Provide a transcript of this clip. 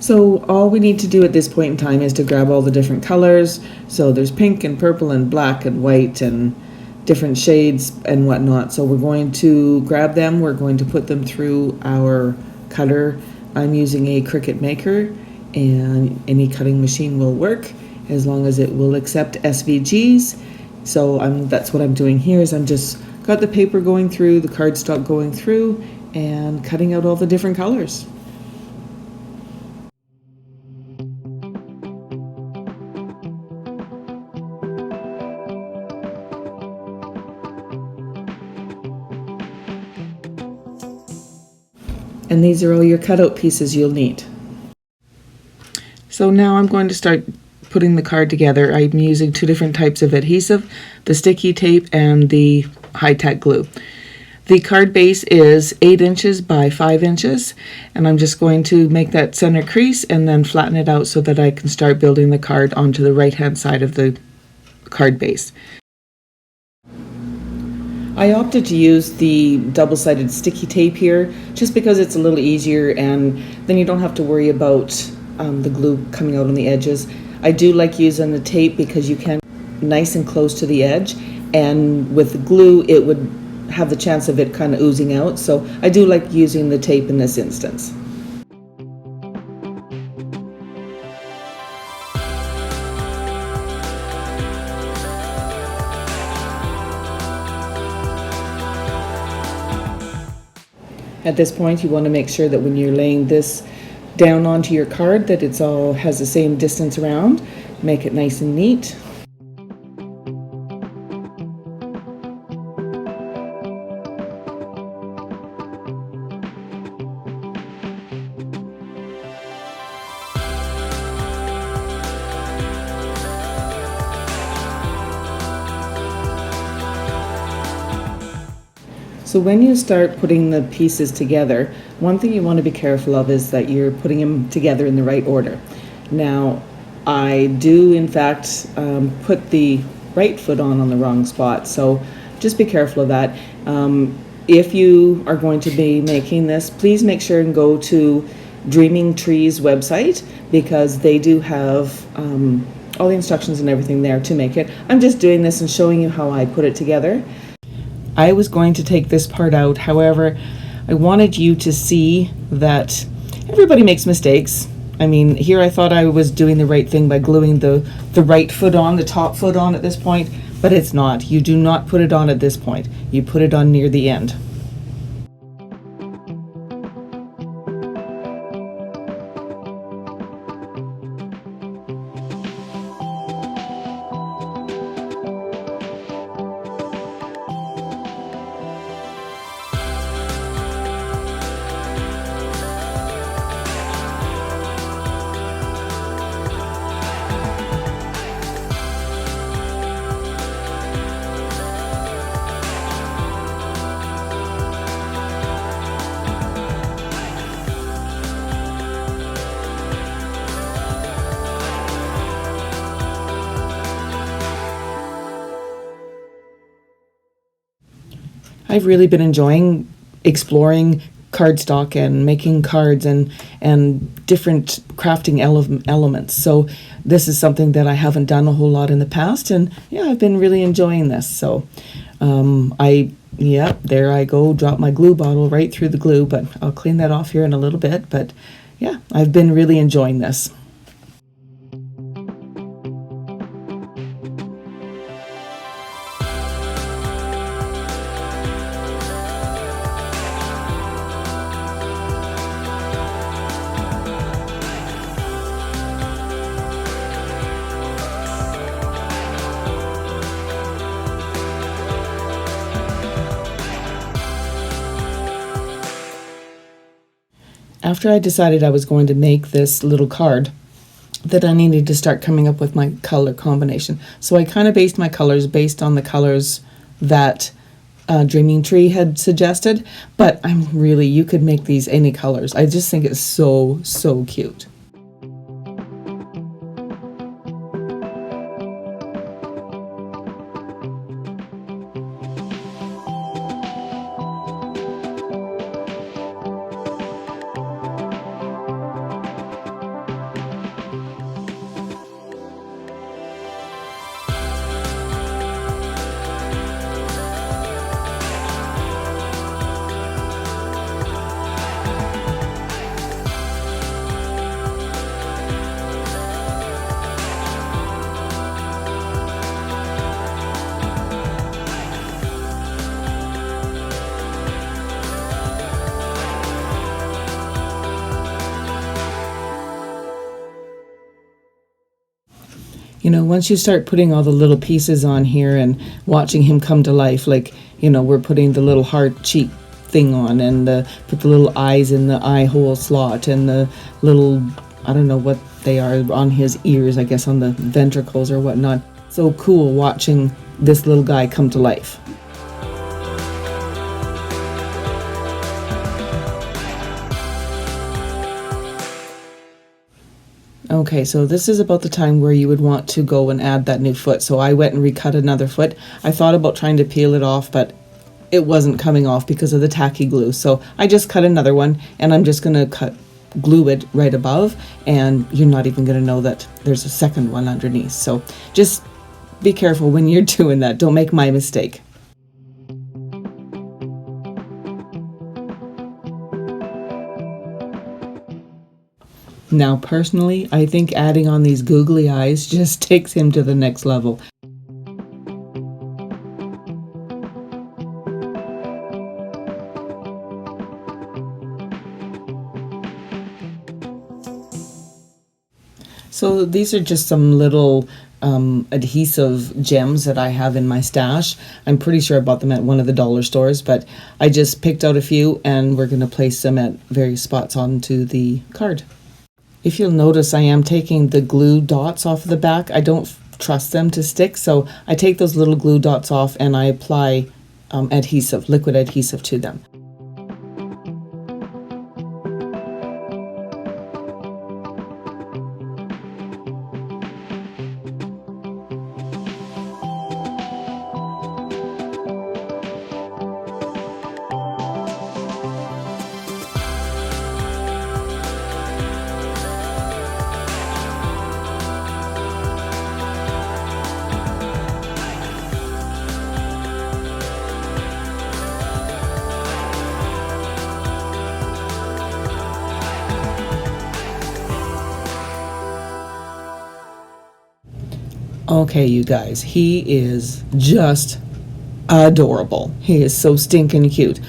So all we need to do at this point in time is to grab all the different colors. So there's pink and purple and black and white and different shades and whatnot. So we're going to grab them. We're going to put them through our cutter. I'm using a Cricut Maker, and any cutting machine will work as long as it will accept SVGs. So that's what I'm doing here, is I'm just got the paper going through, the cardstock going through, and cutting out all the different colors. And these are all your cutout pieces you'll need. So now I'm going to start putting the card together. I'm using two different types of adhesive, the sticky tape and the high-tack glue. The card base is 8 inches by 5 inches, and I'm just going to make that center crease and then flatten it out so that I can start building the card onto the right-hand side of the card base. I opted to use the double-sided sticky tape here just because it's a little easier, and then you don't have to worry about the glue coming out on the edges. I do like using the tape because you can nice and close to the edge, and with the glue it would have the chance of it kind of oozing out, so I do like using the tape in this instance. At this point, you want to make sure that when you're laying this down onto your card that it's all has the same distance around. Make it nice and neat. So when you start putting the pieces together, one thing you want to be careful of is that you're putting them together in the right order. Now, I do in fact put the right foot on the wrong spot, so just be careful of that. If you are going to be making this, please make sure and go to Dreaming Tree's website, because they do have all the instructions and everything there to make it. I'm just doing this and showing you how I put it together. I was going to take this part out, however, I wanted you to see that everybody makes mistakes. I mean, here I thought I was doing the right thing by gluing the right foot on, the top foot on at this point, but it's not. You do not put it on at this point. You put it on near the end. I've really been enjoying exploring cardstock and making cards and different crafting elements. So this is something that I haven't done a whole lot in the past, and yeah, I've been really enjoying this. So there I go, drop my glue bottle right through the glue, but I'll clean that off here in a little bit. But yeah, I've been really enjoying this. After I decided I was going to make this little card, that I needed to start coming up with my color combination. So I kind of based my colors based on the colors that Dreaming Tree had suggested, but you could make these any colors. I just think it's so cute. You know, once you start putting all the little pieces on here and watching him come to life, like, you know, we're putting the little heart cheek thing on, and put the little eyes in the eye hole slot, and the little, I don't know what they are, on his ears, I guess on the ventricles or whatnot. So cool watching this little guy come to life. Okay, so this is about the time where you would want to go and add that new foot. So I went and recut another foot. I thought about trying to peel it off, but it wasn't coming off because of the tacky glue. So I just cut another one, and I'm just going to glue it right above, and you're not even going to know that there's a second one underneath. So just be careful when you're doing that. Don't make my mistake. Now, personally, I think adding on these googly eyes just takes him to the next level. So these are just some little adhesive gems that I have in my stash. I'm pretty sure I bought them at one of the dollar stores, but I just picked out a few, and we're going to place them at various spots onto the card. If you'll notice, I am taking the glue dots off the back. I don't trust them to stick, so I take those little glue dots off and I apply adhesive, liquid adhesive to them. Okay, you guys, he is just adorable. He is so stinking cute.